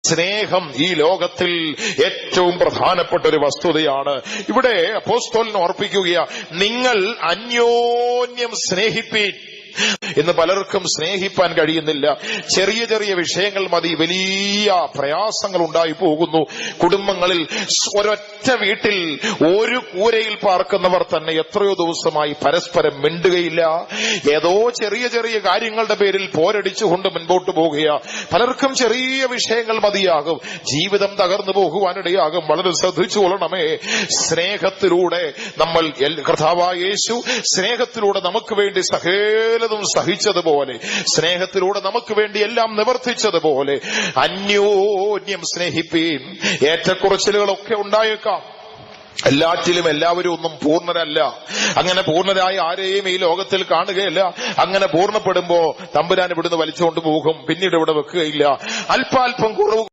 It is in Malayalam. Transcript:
സ്നേഹം ഈ ലോകത്തിൽ ഏറ്റവും പ്രധാനപ്പെട്ട ഒരു വസ്തുതയാണ്. ഇവിടെ അപ്പോസ്തലൻ ഓർപ്പിക്കുകയാ, നിങ്ങൾ അന്യോന്യം സ്നേഹിപ്പീൻ. ഇന്ന് പലർക്കും സ്നേഹിപ്പാൻ കഴിയുന്നില്ല. ചെറിയ ചെറിയ വിഷയങ്ങൾ മതി വലിയ പ്രയാസങ്ങൾ ഉണ്ടായി പോകുന്നു. കുടുംബങ്ങളിൽ ഒരൊറ്റ വീട്ടിൽ ഒരു കൂരയിൽ പാർക്കുന്നവർ തന്നെ എത്രയോ ദിവസമായി പരസ്പരം മിണ്ടുകയില്ല. ഏതോ ചെറിയ ചെറിയ കാര്യങ്ങളുടെ പേരിൽ പോരടിച്ചുകൊണ്ട് മുൻപോട്ട് പോകുകയാ. പലർക്കും ചെറിയ വിഷയങ്ങൾ മതിയാകും, ജീവിതം തകർന്നു പോകുവാനിടയാകും. വളരെ ശ്രദ്ധിച്ചു കൊള്ളണമേ. സ്നേഹത്തിലൂടെ നമ്മൾ കർത്താവായ യേശു സ്നേഹത്തിലൂടെ നമുക്ക് വേണ്ടി സകലതും സഹിച്ചതുപോലെ, സ്നേഹത്തിലൂടെ നമുക്ക് വേണ്ടി എല്ലാം നിവർത്തിച്ചതുപോലെ അന്യോന്യം സ്നേഹിപ്പീൻ. ഏറ്റക്കുറച്ചിലുകളൊക്കെ ഉണ്ടായേക്കാം. എല്ലാറ്റിലും എല്ലാവരും ഒന്നും പൂർണ്ണരല്ല. അങ്ങനെ പൂർണ്ണരായ ആരെയും ഈ ലോകത്തിൽ കാണുകയില്ല. അങ്ങനെ പൂർണ്ണപ്പെടുമ്പോ തമ്പുരാൻ ഇവിടുന്ന് വലിച്ചുകൊണ്ട് പോകും, പിന്നീട് ഇവിടെ വെക്കുകയില്ല. അല്പാൽപ്പം കുറവ്